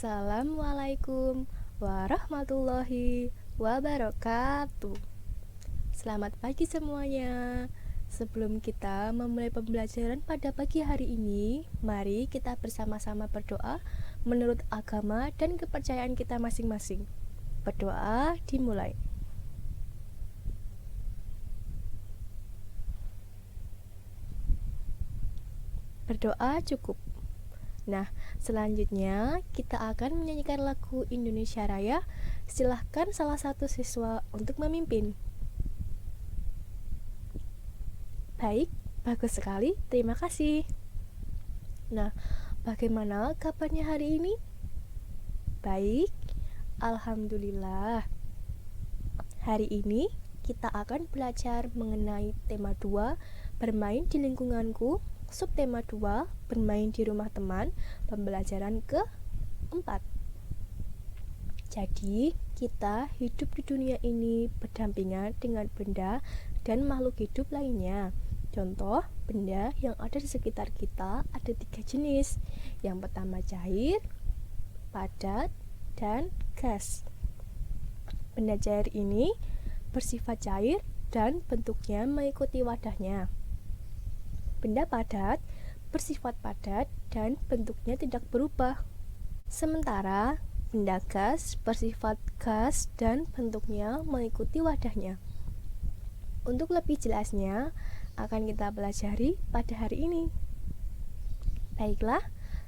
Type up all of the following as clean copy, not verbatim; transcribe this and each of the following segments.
Assalamualaikum warahmatullahi wabarakatuh. Selamat pagi semuanya. Sebelum kita memulai pembelajaran pada pagi hari ini, mari kita bersama-sama berdoa menurut agama dan kepercayaan kita masing-masing. Berdoa dimulai. Berdoa cukup. Nah, selanjutnya kita akan menyanyikan lagu Indonesia Raya. Silahkan salah satu siswa untuk memimpin. Baik, bagus sekali. Terima kasih. Nah, bagaimana kabarnya hari ini? Baik, alhamdulillah. Hari ini kita akan belajar mengenai tema 2, bermain di lingkunganku. Subtema 2, bermain di rumah teman, pembelajaran ke-4. Jadi, kita hidup di dunia ini berdampingan dengan benda dan makhluk hidup lainnya. Contoh, benda yang ada di sekitar kita ada 3 jenis. Yang pertama cair, padat, dan gas. Benda cair ini bersifat cair dan bentuknya mengikuti wadahnya. Benda padat bersifat padat dan bentuknya tidak berubah. Sementara benda gas bersifat gas dan bentuknya mengikuti wadahnya. Untuk lebih jelasnya akan kita pelajari pada hari ini. Baiklah,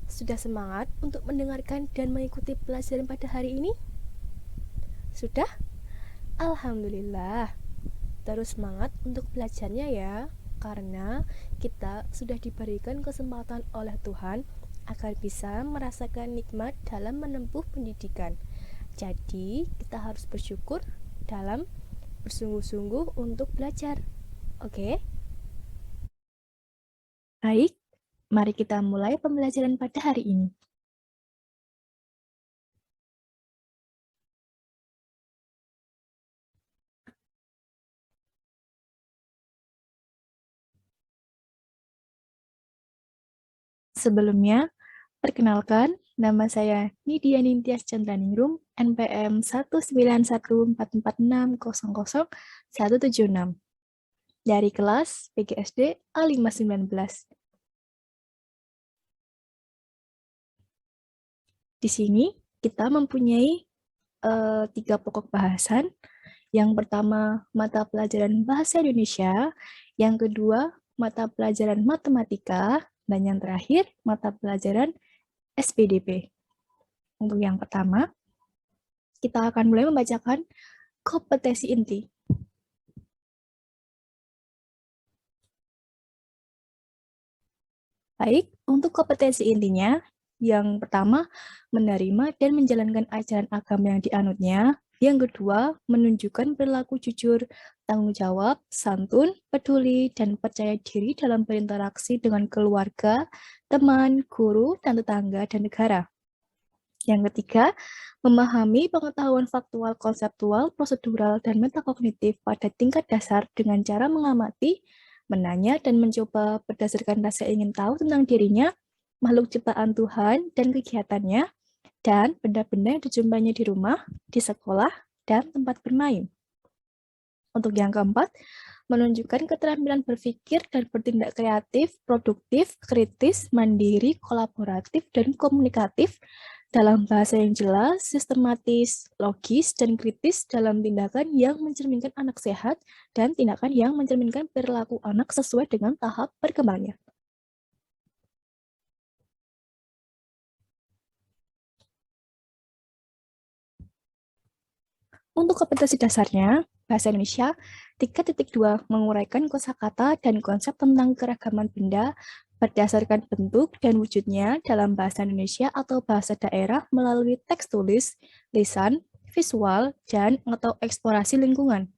sudah semangat untuk mendengarkan dan mengikuti pelajaran pada hari ini? Sudah? Alhamdulillah. Terus semangat untuk belajarnya ya, karena kita sudah diberikan kesempatan oleh Tuhan agar bisa merasakan nikmat dalam menempuh pendidikan. Jadi, kita harus bersyukur dalam bersungguh-sungguh untuk belajar. Oke? Baik, mari kita mulai pembelajaran pada hari ini. Sebelumnya, perkenalkan, nama saya Nidia Nintias Chandraningrum, NPM 19144600176 dari kelas PGSD A519. Di sini kita mempunyai 3 pokok bahasan. Yang pertama, mata pelajaran Bahasa Indonesia. Yang kedua, mata pelajaran Matematika. Dan yang terakhir, mata pelajaran SPDP. Untuk yang pertama, kita akan mulai membacakan kompetensi inti. Baik, untuk kompetensi intinya, yang pertama, menerima dan menjalankan ajaran agama yang dianutnya. Yang kedua, menunjukkan perilaku jujur, tanggung jawab, santun, peduli, dan percaya diri dalam berinteraksi dengan keluarga, teman, guru, dan tetangga, dan negara. Yang ketiga, memahami pengetahuan faktual, konseptual, prosedural, dan metakognitif pada tingkat dasar dengan cara mengamati, menanya, dan mencoba berdasarkan rasa ingin tahu tentang dirinya, makhluk ciptaan Tuhan, dan kegiatannya, dan benda-benda yang dijumpainya di rumah, di sekolah, dan tempat bermain. Untuk yang keempat, menunjukkan keterampilan berpikir dan bertindak kreatif, produktif, kritis, mandiri, kolaboratif, dan komunikatif dalam bahasa yang jelas, sistematis, logis, dan kritis dalam tindakan yang mencerminkan anak sehat dan tindakan yang mencerminkan perilaku anak sesuai dengan tahap perkembangannya. Untuk kompetensi dasarnya, Bahasa Indonesia 3.2 menguraikan kosakata dan konsep tentang keragaman benda berdasarkan bentuk dan wujudnya dalam bahasa Indonesia atau bahasa daerah melalui teks tulis, lisan, visual, dan atau eksplorasi lingkungan.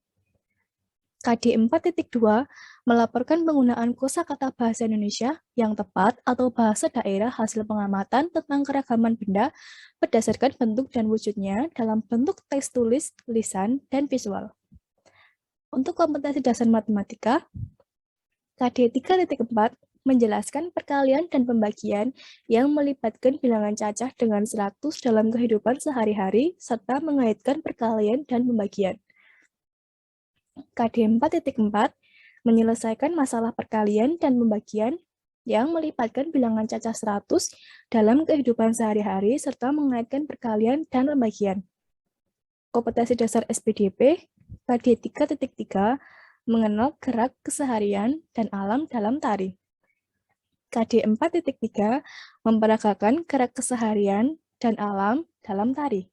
KD 4.2 melaporkan penggunaan kosakata bahasa Indonesia yang tepat atau bahasa daerah hasil pengamatan tentang keragaman benda berdasarkan bentuk dan wujudnya dalam bentuk teks tulis, lisan, dan visual. Untuk kompetensi dasar matematika, KD 3.4 menjelaskan perkalian dan pembagian yang melibatkan bilangan cacah dengan 100 dalam kehidupan sehari-hari, serta mengaitkan perkalian dan pembagian. KD 4.4 menyelesaikan masalah perkalian dan pembagian yang melibatkan bilangan cacah 100 dalam kehidupan sehari-hari, serta mengaitkan perkalian dan pembagian. Kompetensi dasar SPDP, KD 3.3 mengenal gerak keseharian dan alam dalam tari. KD 4.3 memperagakan gerak keseharian dan alam dalam tari.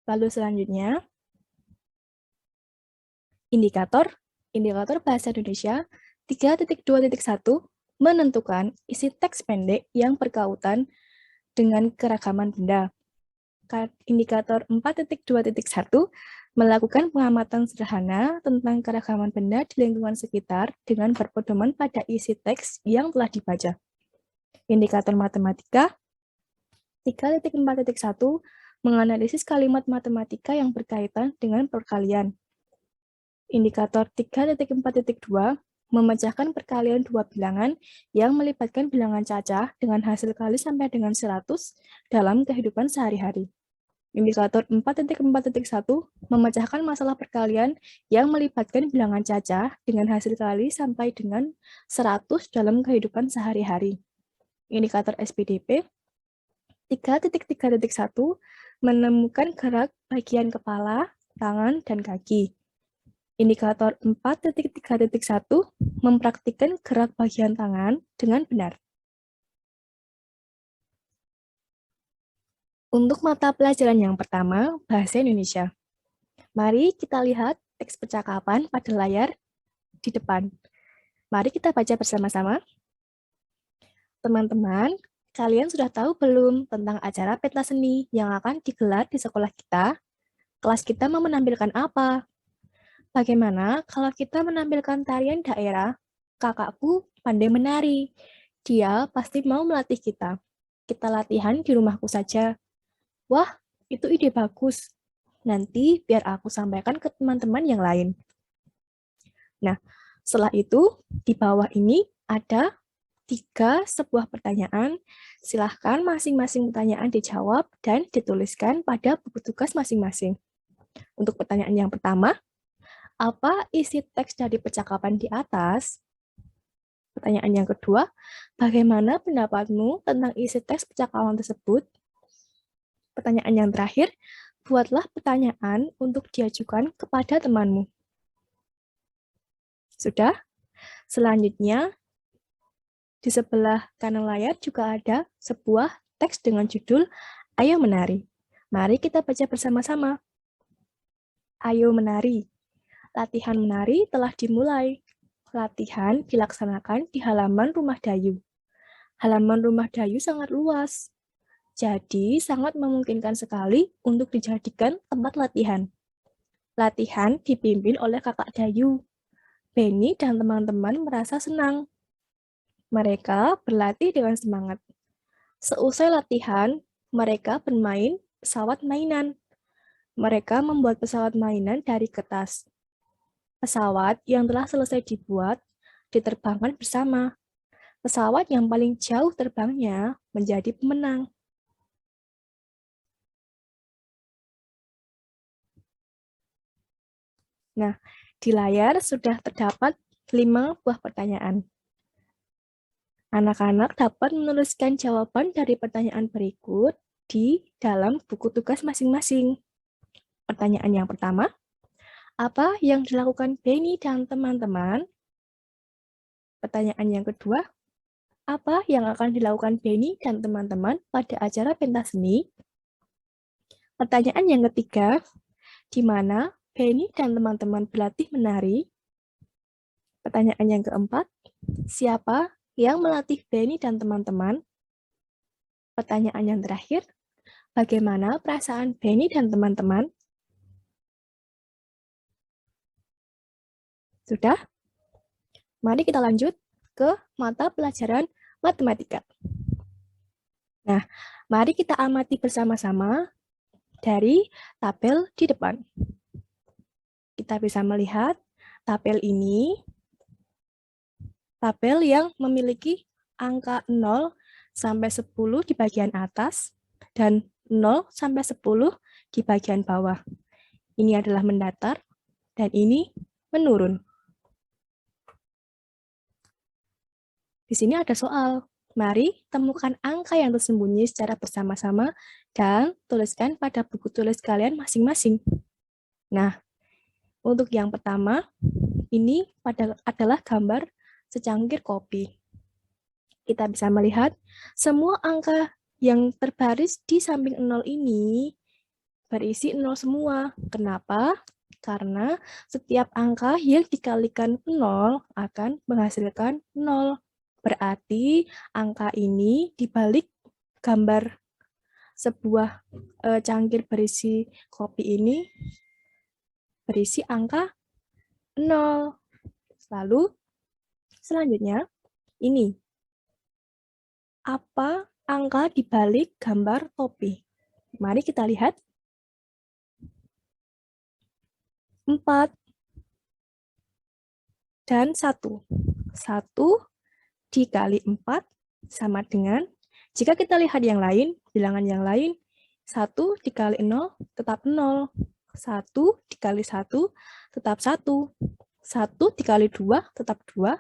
Lalu selanjutnya, indikator bahasa Indonesia 3.2.1 menentukan isi teks pendek yang berkaitan dengan keragaman benda. Indikator 4.2.1 melakukan pengamatan sederhana tentang keragaman benda di lingkungan sekitar dengan berpedoman pada isi teks yang telah dibaca. Indikator matematika 3.4.1 menganalisis kalimat matematika yang berkaitan dengan perkalian. Indikator 3.4.2 memecahkan perkalian dua bilangan yang melibatkan bilangan cacah dengan hasil kali sampai dengan 100 dalam kehidupan sehari-hari. Indikator 4.4.1 memecahkan masalah perkalian yang melibatkan bilangan cacah dengan hasil kali sampai dengan 100 dalam kehidupan sehari-hari. Indikator SPDP 3.3.1 menemukan gerak bagian kepala, tangan, dan kaki. Indikator 4.3.1 mempraktikkan gerak bagian tangan dengan benar. Untuk mata pelajaran yang pertama, Bahasa Indonesia. Mari kita lihat teks percakapan pada layar di depan. Mari kita baca bersama-sama. Teman-teman, kalian sudah tahu belum tentang acara pentas seni yang akan digelar di sekolah kita? Kelas kita mau menampilkan apa? Bagaimana kalau kita menampilkan tarian daerah? Kakakku pandai menari. Dia pasti mau melatih kita. Kita latihan di rumahku saja. Wah, itu ide bagus. Nanti biar aku sampaikan ke teman-teman yang lain. Nah, setelah itu, di bawah ini ada 3 sebuah pertanyaan. Silahkan masing-masing pertanyaan dijawab dan dituliskan pada buku tugas masing-masing. Untuk pertanyaan yang pertama, apa isi teks dari percakapan di atas? Pertanyaan yang kedua, bagaimana pendapatmu tentang isi teks percakapan tersebut? Pertanyaan yang terakhir, buatlah pertanyaan untuk diajukan kepada temanmu. Sudah? Selanjutnya, di sebelah kanan layar juga ada sebuah teks dengan judul Ayo Menari. Mari kita baca bersama-sama. Ayo menari. Latihan menari telah dimulai. Latihan dilaksanakan di halaman rumah Dayu. Halaman rumah Dayu sangat luas. Jadi, sangat memungkinkan sekali untuk dijadikan tempat latihan. Latihan dipimpin oleh kakak Dayu. Benny dan teman-teman merasa senang. Mereka berlatih dengan semangat. Seusai latihan, mereka bermain pesawat mainan. Mereka membuat pesawat mainan dari kertas. Pesawat yang telah selesai dibuat diterbangkan bersama. Pesawat yang paling jauh terbangnya menjadi pemenang. Nah, di layar sudah terdapat 5 buah pertanyaan. Anak-anak dapat menuliskan jawaban dari pertanyaan berikut di dalam buku tugas masing-masing. Pertanyaan yang pertama, apa yang dilakukan Benny dan teman-teman? Pertanyaan yang kedua, apa yang akan dilakukan Benny dan teman-teman pada acara pentas seni? Pertanyaan yang ketiga, di mana Benny dan teman-teman berlatih menari? Pertanyaan yang keempat, siapa yang melatih Benny dan teman-teman? Pertanyaan yang terakhir, bagaimana perasaan Benny dan teman-teman? Sudah? Mari kita lanjut ke mata pelajaran matematika. Nah, mari kita amati bersama-sama dari tabel di depan. Kita bisa melihat tabel ini tabel yang memiliki angka 0 sampai 10 di bagian atas dan 0 sampai 10 di bagian bawah. Ini adalah mendatar dan ini menurun. Di sini ada soal. Mari temukan angka yang tersembunyi secara bersama-sama dan tuliskan pada buku tulis kalian masing-masing. Nah, untuk yang pertama, ini adalah gambar secangkir kopi. Kita bisa melihat semua angka yang terbaris di samping 0 ini berisi 0 semua. Kenapa? Karena setiap angka yang dikalikan 0 akan menghasilkan 0. Berarti angka ini dibalik gambar sebuah cangkir berisi kopi ini berisi angka 0. Lalu selanjutnya ini. Apa angka dibalik gambar topi? Mari kita lihat. 4 dan 1. 1 dikali 4 sama dengan, jika kita lihat yang lain, bilangan yang lain, 1 dikali 0 tetap 0. 1 dikali 1 tetap 1. 1 dikali 2 tetap 2.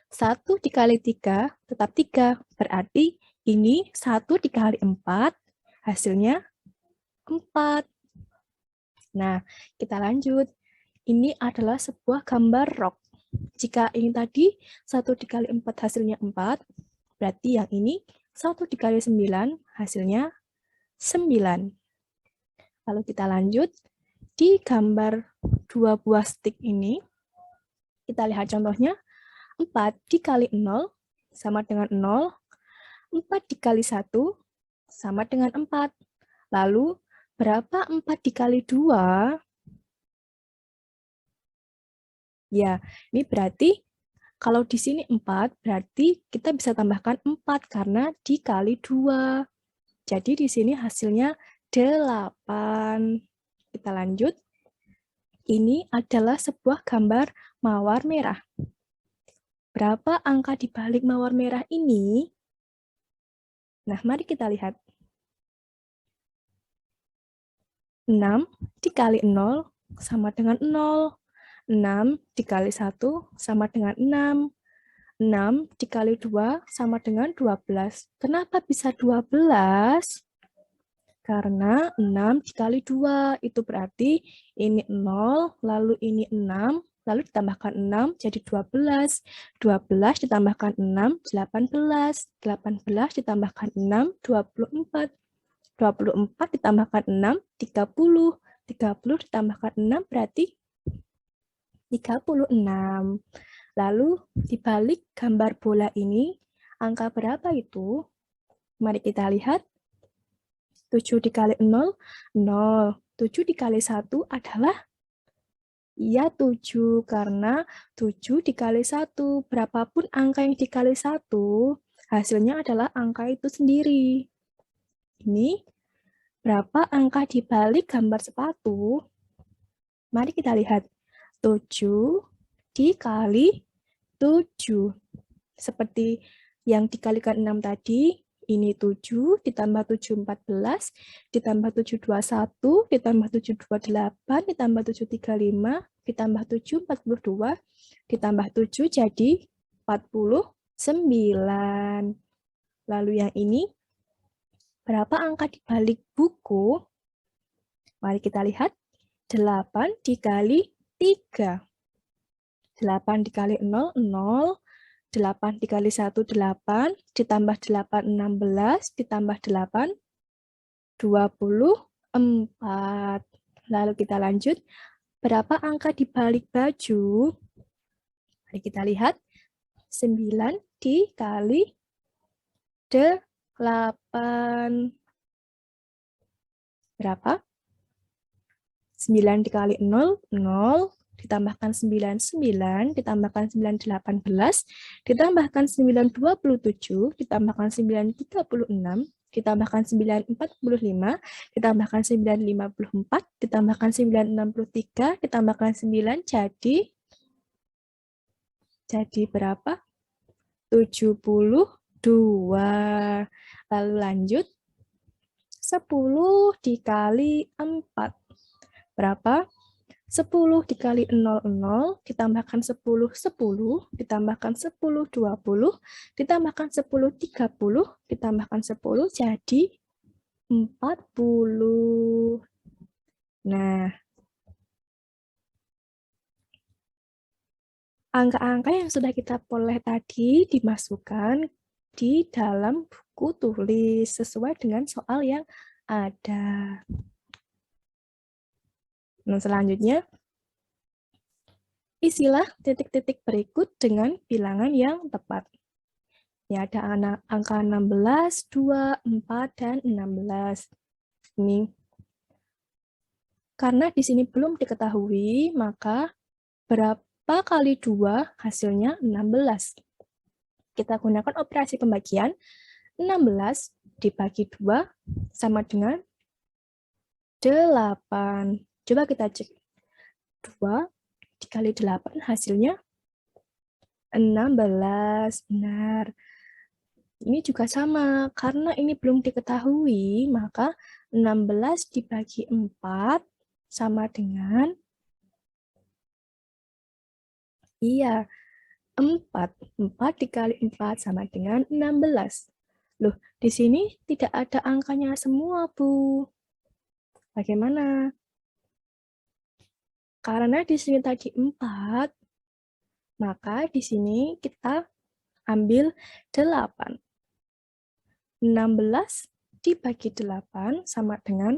1 dikali 3 tetap 3. Berarti ini 1 dikali 4 hasilnya 4. Nah, kita lanjut. Ini adalah sebuah gambar rok. Jika ini tadi 1 dikali 4 hasilnya 4, berarti yang ini 1 dikali 9 hasilnya 9. Lalu kita lanjut, di gambar 2 buah stik ini, kita lihat contohnya, 4 dikali 0 sama dengan 0, 4 dikali 1 sama dengan 4. Lalu, berapa 4 dikali 2? Ya, ini berarti kalau di sini 4, berarti kita bisa tambahkan 4 karena dikali 2. Jadi di sini hasilnya 8. Kita lanjut. Ini adalah sebuah gambar mawar merah. Berapa angka di balik mawar merah ini? Nah, mari kita lihat. 6 dikali 0 sama dengan 0. 6 dikali 1 sama dengan 6. 6 dikali 2 sama dengan 12. Kenapa bisa 12? Karena 6 dikali 2. Itu berarti ini 0, lalu ini 6, lalu ditambahkan 6 jadi 12. 12 ditambahkan 6, 18. 18 ditambahkan 6, 24. 24 ditambahkan 6, 30. 30 ditambahkan 6 berarti 36. Lalu di balik gambar bola ini, angka berapa itu? Mari kita lihat. 7 dikali 0, 0. 7 dikali 1 adalah, ya 7, karena 7 dikali 1. Berapapun angka yang dikali 1, hasilnya adalah angka itu sendiri. Ini berapa angka di balik gambar sepatu? Mari kita lihat. 7 dikali 7. Seperti yang dikalikan 6 tadi, ini 7, ditambah 7, 14, ditambah 7, 21, ditambah 7, 28, ditambah 7, 35, ditambah 7, 42, ditambah 7 jadi 49. Lalu yang ini, berapa angka di balik buku? Mari kita lihat. 8 dikali 3. 8 dikali 0, 0. 8 dikali 1, 8. Ditambah 8, 16. Ditambah 8, 24. Lalu kita lanjut. Berapa angka di balik baju? Mari kita lihat. 9 dikali 8. Berapa? 9 dikali 0, 0. Ditambahkan 9, 9. Ditambahkan 9, 18. Ditambahkan 9, 27. Ditambahkan 9, 36. Ditambahkan 9, 45. Ditambahkan 9, 54. Ditambahkan 9, 63. Ditambahkan 9 jadi berapa? 72. Lalu lanjut, 10 dikali 4. Berapa? 10 dikali 00, ditambahkan 10, 10, ditambahkan 10, 20, ditambahkan 10, 30, ditambahkan 10, jadi 40. Nah, angka-angka yang sudah kita peroleh tadi dimasukkan di dalam buku tulis sesuai dengan soal yang ada. Nah, selanjutnya, isilah titik-titik berikut dengan bilangan yang tepat. Ya, ada angka 16, 2, 4, dan 16. Ini. Karena di sini belum diketahui, maka berapa kali 2 hasilnya 16. Kita gunakan operasi pembagian. 16 dibagi 2 sama dengan 8. Coba kita cek. 2 dikali 8 hasilnya 16. Benar. Ini juga sama, karena ini belum diketahui, maka 16 dibagi 4 sama dengan, iya, 4. 4 dikali 4 sama dengan 16. Loh, di sini tidak ada angkanya semua, Bu. Bagaimana? Karena di sini tadi 4, maka di sini kita ambil 8. 16 dibagi 8 sama dengan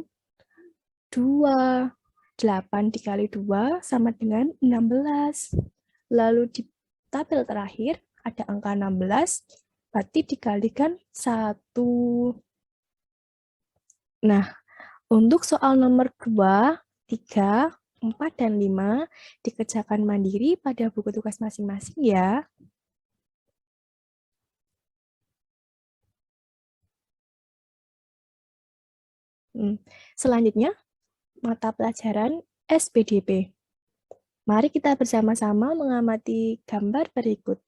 2. 8 dikali 2 sama dengan 16. Lalu di tabel terakhir ada angka 16, berarti dikalikan 1. Nah, untuk soal nomor 2, 3, 4, dan 5 dikerjakan mandiri pada buku tugas masing-masing ya. Selanjutnya, mata pelajaran SPDP. Mari kita bersama-sama mengamati gambar berikut.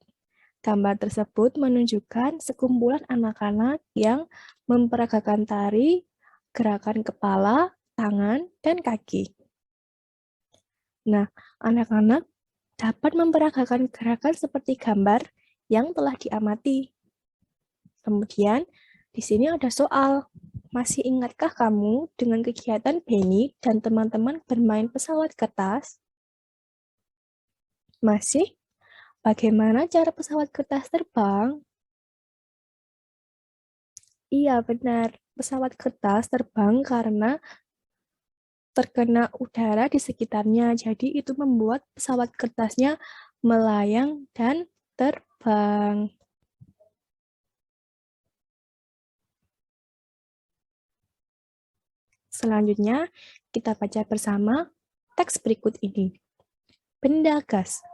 Gambar tersebut menunjukkan sekumpulan anak-anak yang memperagakan tari, gerakan kepala, tangan, dan kaki. Nah, anak-anak dapat memperagakan gerakan seperti gambar yang telah diamati. Kemudian, di sini ada soal. Masih ingatkah kamu dengan kegiatan Benny dan teman-teman bermain pesawat kertas? Masih? Bagaimana cara pesawat kertas terbang? Iya, benar. Pesawat kertas terbang karena terkena udara di sekitarnya. Jadi itu membuat pesawat kertasnya melayang dan terbang. Selanjutnya, kita baca bersama teks berikut ini. Benda gas.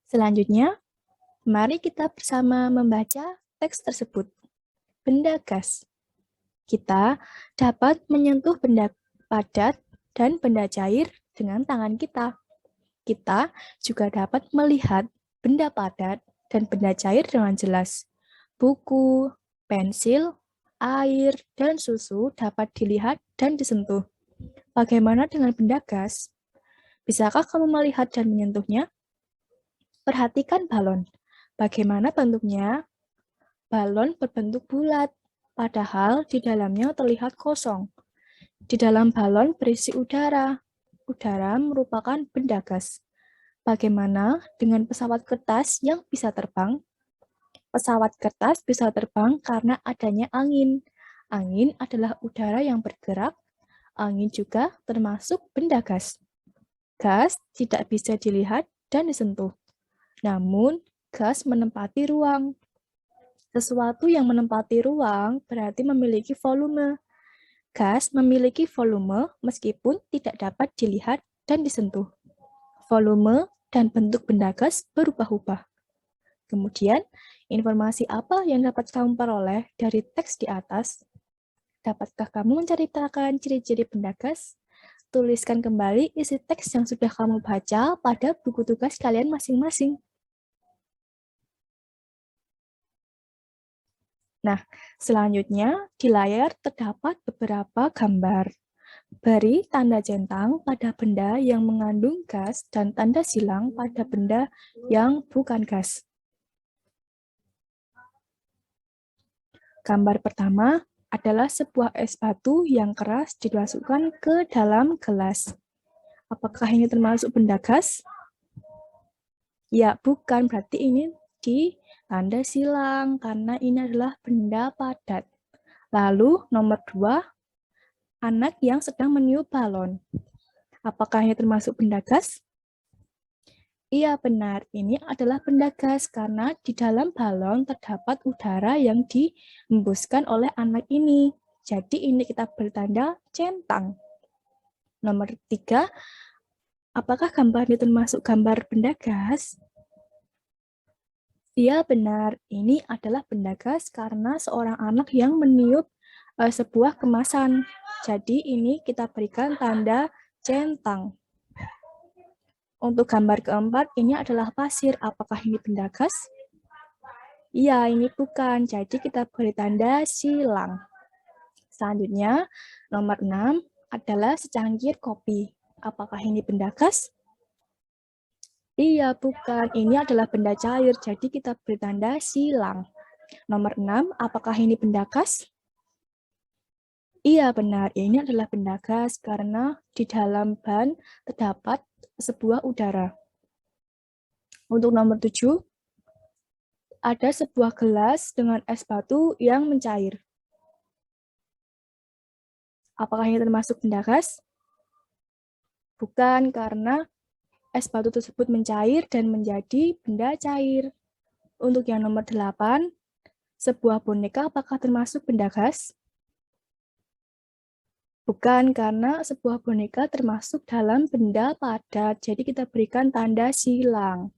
Selanjutnya, mari kita bersama membaca teks tersebut. Benda gas. Kita dapat menyentuh benda padat dan benda cair dengan tangan kita. Kita juga dapat melihat benda padat dan benda cair dengan jelas. Buku, pensil, air, dan susu dapat dilihat dan disentuh. Bagaimana dengan benda gas? Bisakah kamu melihat dan menyentuhnya? Perhatikan balon. Bagaimana bentuknya? Balon berbentuk bulat, padahal di dalamnya terlihat kosong. Di dalam balon berisi udara. Udara merupakan benda gas. Bagaimana dengan pesawat kertas yang bisa terbang? Pesawat kertas bisa terbang karena adanya angin. Angin adalah udara yang bergerak. Angin juga termasuk benda gas. Gas tidak bisa dilihat dan disentuh. Namun, gas menempati ruang. Sesuatu yang menempati ruang berarti memiliki volume. Gas memiliki volume meskipun tidak dapat dilihat dan disentuh. Volume dan bentuk benda gas berubah-ubah. Kemudian, Informasi apa yang dapat kamu peroleh dari teks di atas? Dapatkah kamu menceritakan ciri-ciri benda gas? Tuliskan kembali isi teks yang sudah kamu baca pada buku tugas kalian masing-masing. Nah, selanjutnya di layar terdapat beberapa gambar. Beri tanda centang pada benda yang mengandung gas dan tanda silang pada benda yang bukan gas. Gambar pertama adalah sebuah es batu yang keras dimasukkan ke dalam gelas. Apakah ini termasuk benda gas? Ya, bukan. Berarti ini di tanda silang karena ini adalah benda padat. Lalu nomor 2, anak yang sedang meniup balon. Apakah ini termasuk benda gas? Iya, benar. Ini adalah benda gas karena di dalam balon terdapat udara yang dihembuskan oleh anak ini. Jadi ini kita bertanda centang. Nomor 3, apakah gambar ini termasuk gambar benda gas? Iya, benar. Ini adalah benda gas karena seorang anak yang meniup sebuah kemasan. Jadi ini kita berikan tanda centang. Untuk gambar keempat, ini adalah pasir. Apakah ini benda gas? Iya, ini bukan. Jadi kita beri tanda silang. Selanjutnya, nomor 6 adalah secangkir kopi. Apakah ini benda gas? Iya, bukan. Ini adalah benda cair. Jadi kita beri tanda silang. Nomor 6, apakah ini benda gas? Iya, benar. Ini adalah benda gas karena di dalam ban terdapat sebuah udara. Untuk nomor 7, ada sebuah gelas dengan es batu yang mencair. Apakah ini termasuk benda gas? Bukan, karena es batu tersebut mencair dan menjadi benda cair. Untuk yang nomor 8, sebuah boneka apakah termasuk benda gas? Bukan, karena sebuah boneka termasuk dalam benda padat, jadi kita berikan tanda silang.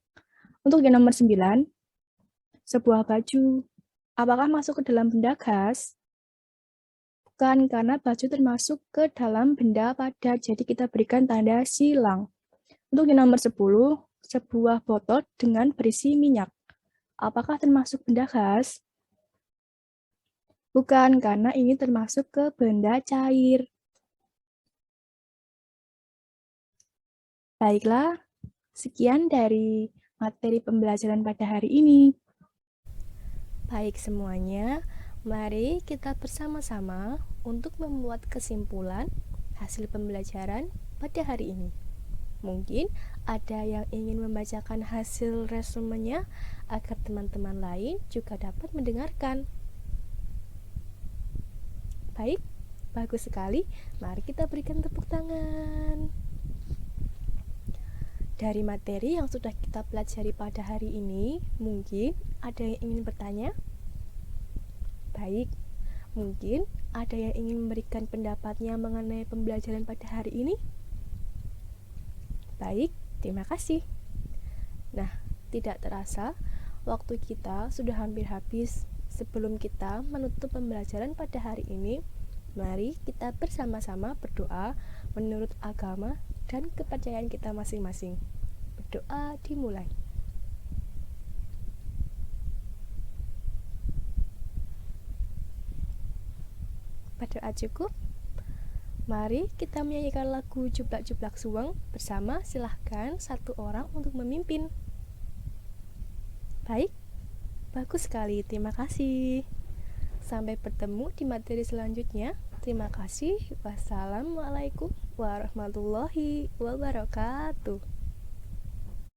Untuk yang nomor 9, sebuah baju. Apakah masuk ke dalam benda gas? Bukan, karena baju termasuk ke dalam benda padat, jadi kita berikan tanda silang. Untuk yang nomor 10, sebuah botol dengan berisi minyak. Apakah termasuk benda gas? Bukan, karena ini termasuk ke benda cair. Baiklah, sekian dari materi pembelajaran pada hari ini. Baik semuanya, mari kita bersama-sama untuk membuat kesimpulan hasil pembelajaran pada hari ini. Mungkin ada yang ingin membacakan hasil resumenya agar teman-teman lain juga dapat mendengarkan. Baik, bagus sekali. Mari kita berikan tepuk tangan. Dari materi yang sudah kita pelajari pada hari ini, mungkin ada yang ingin bertanya? Baik, mungkin ada yang ingin memberikan pendapatnya mengenai pembelajaran pada hari ini? Baik, terima kasih. Nah, tidak terasa, waktu kita sudah hampir habis. Sebelum kita menutup pembelajaran pada hari ini, mari kita bersama-sama berdoa menurut agama dan kepercayaan kita masing-masing. Berdoa dimulai. Berdoa cukup? Mari kita menyanyikan lagu Jublak-Jublak Suweng bersama. Silahkan satu orang untuk memimpin. Baik, bagus sekali. Terima kasih. Sampai bertemu di materi selanjutnya. Terima kasih. Wassalamualaikum warahmatullahi wabarakatuh.